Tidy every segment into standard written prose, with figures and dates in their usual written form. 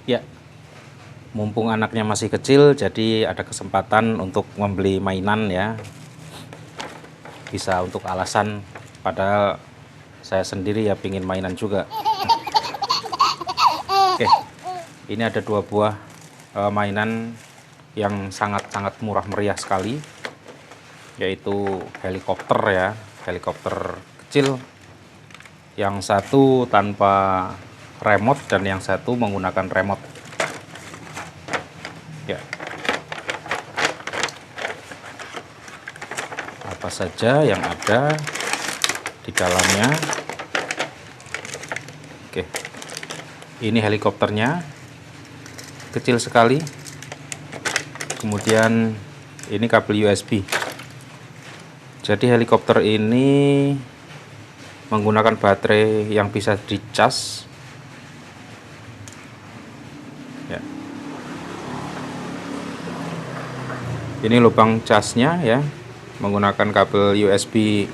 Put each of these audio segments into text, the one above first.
Ya, mumpung anaknya masih kecil, jadi ada kesempatan untuk membeli mainan ya. Bisa untuk alasan, padahal saya sendiri ya pingin mainan juga. Oke, ini ada dua buah mainan yang sangat-sangat murah meriah sekali, yaitu helikopter ya, helikopter kecil. Yang satu tanpa remote dan yang satu menggunakan remote. Ya, apa saja yang ada di dalamnya. Oke, ini helikopternya, kecil sekali. Kemudian ini kabel USB. Jadi helikopter ini menggunakan baterai yang bisa dicas ya. Ini lubang casnya ya, menggunakan kabel USB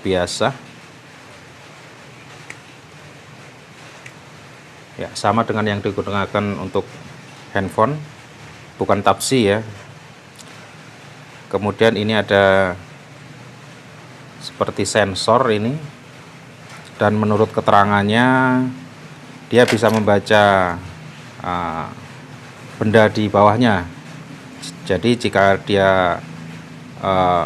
biasa ya, sama dengan yang digunakan untuk handphone, bukan Type-C ya. Kemudian ini ada seperti sensor ini, dan menurut keterangannya dia bisa membaca benda di bawahnya. Jadi jika dia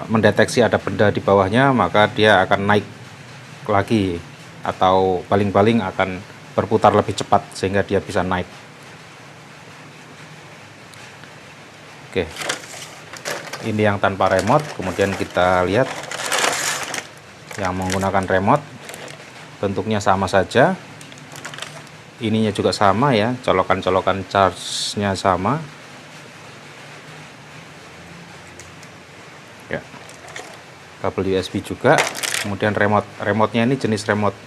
mendeteksi ada benda di bawahnya, maka dia akan naik lagi atau paling-paling akan berputar lebih cepat sehingga dia bisa naik. Oke, ini yang tanpa remote. Kemudian kita lihat yang menggunakan remote, bentuknya sama saja, ininya juga sama ya, colokan-colokan charge-nya sama ya, kabel USB juga. Kemudian remote-nya ini jenis remote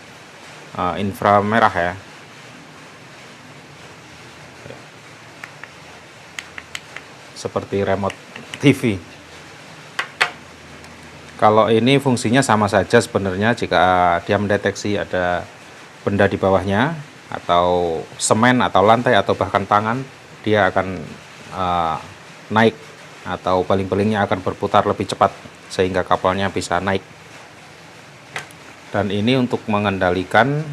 inframerah ya. Seperti remote TV. Kalau ini fungsinya sama saja sebenarnya. Jika dia mendeteksi ada benda di bawahnya, atau semen, atau lantai, atau bahkan tangan, dia akan naik, atau paling-palingnya akan berputar lebih cepat sehingga kapalnya bisa naik. Dan ini untuk mengendalikan,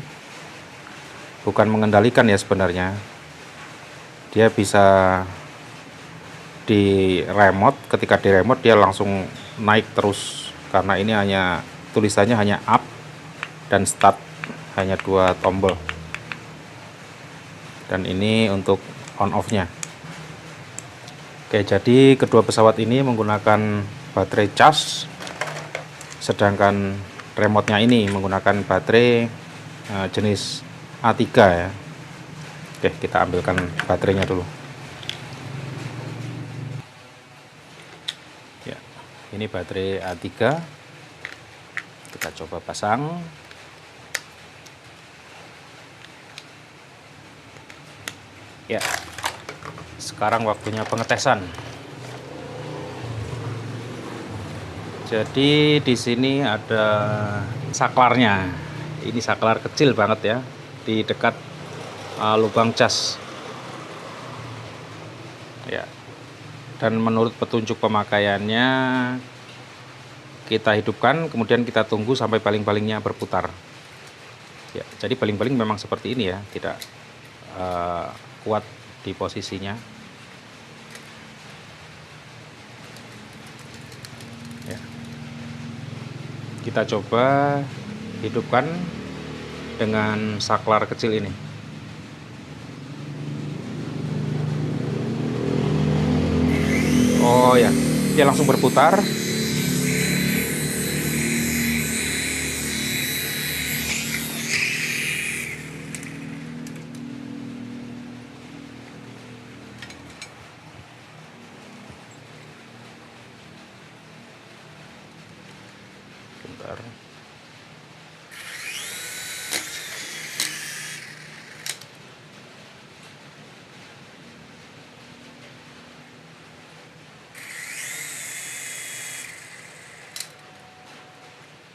bukan mengendalikan ya sebenarnya, dia bisa di remote. Ketika di remote dia langsung naik terus, karena ini hanya tulisannya hanya up dan start, hanya 2 tombol. Dan ini untuk on off nya. Oke, jadi kedua pesawat ini menggunakan baterai cas, sedangkan remote-nya ini menggunakan baterai jenis A3 ya. Oke, kita ambilkan baterainya dulu ya. Ini baterai A3, kita coba pasang. Ya, sekarang waktunya pengetesan. Jadi di sini ada saklarnya. Ini saklar kecil banget ya, di dekat lubang cas ya. Dan menurut petunjuk pemakaiannya, kita hidupkan, kemudian kita tunggu sampai baling-balingnya berputar ya. Jadi baling-baling memang seperti ini ya, tidak kuat di posisinya ya. Kita coba hidupkan dengan saklar kecil ini. Oh ya, dia langsung berputar. Bentar.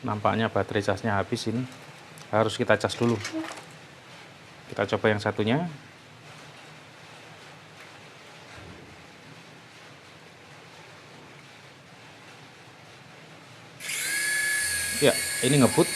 Nampaknya baterai casnya habis ini. Harus kita cas dulu. Kita coba yang satunya. Ya, ini ngebut.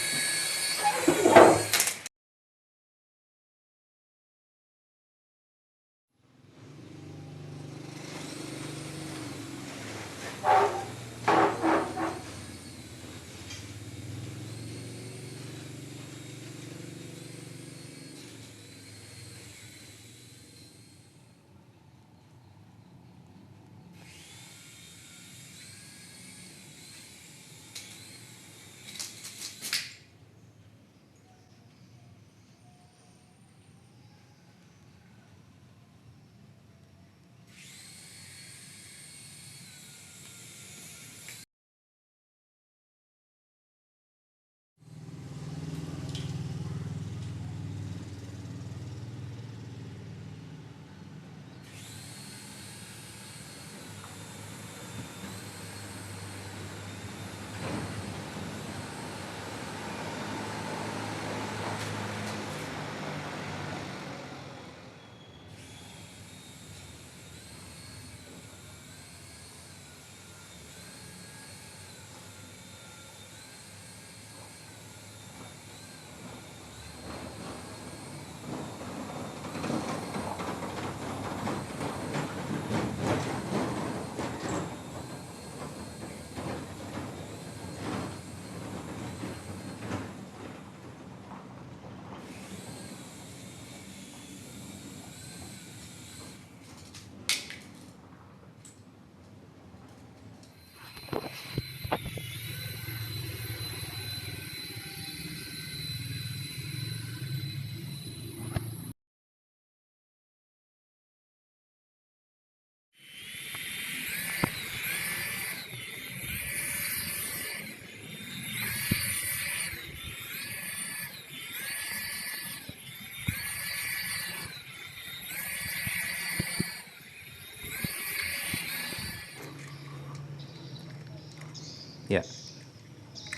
Ya,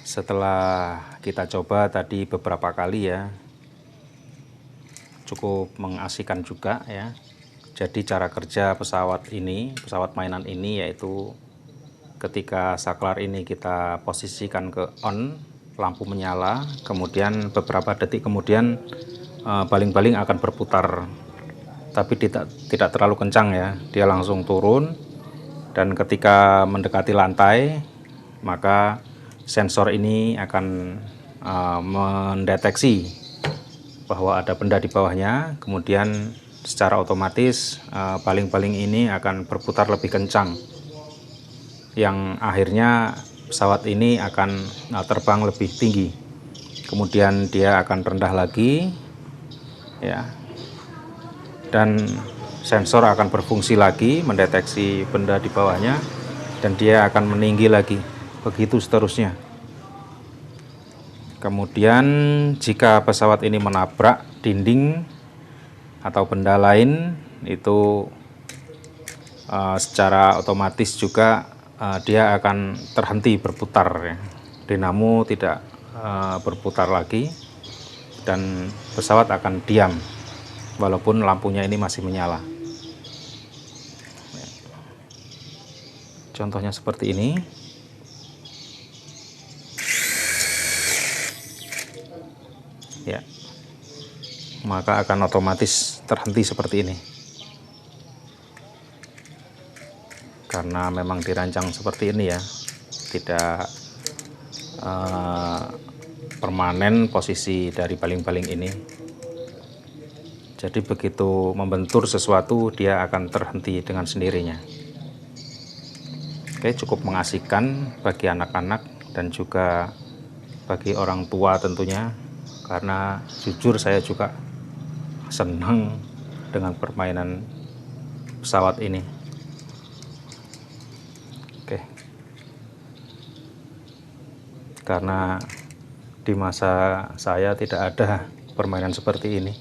setelah kita coba tadi beberapa kali ya, cukup mengasihkan juga ya. Jadi cara kerja pesawat mainan ini yaitu ketika saklar ini kita posisikan ke on, lampu menyala, kemudian beberapa detik kemudian baling-baling akan berputar, tapi tidak terlalu kencang ya, dia langsung turun, dan ketika mendekati lantai maka sensor ini akan mendeteksi bahwa ada benda di bawahnya, kemudian secara otomatis baling-baling ini akan berputar lebih kencang, yang akhirnya pesawat ini akan terbang lebih tinggi, kemudian dia akan rendah lagi ya, dan sensor akan berfungsi lagi mendeteksi benda di bawahnya, dan dia akan meninggi lagi, begitu seterusnya. Kemudian jika pesawat ini menabrak dinding atau benda lain, itu secara otomatis juga dia akan terhenti berputar ya. Dinamo tidak berputar lagi, dan pesawat akan diam walaupun lampunya ini masih menyala. Contohnya seperti ini. Ya, maka akan otomatis terhenti seperti ini, karena memang dirancang seperti ini ya, tidak permanen posisi dari baling-baling ini. Jadi begitu membentur sesuatu, dia akan terhenti dengan sendirinya. Oke, cukup mengasihkan bagi anak-anak dan juga bagi orang tua tentunya, karena jujur saya juga senang dengan permainan pesawat ini. Oke, karena di masa saya tidak ada permainan seperti ini.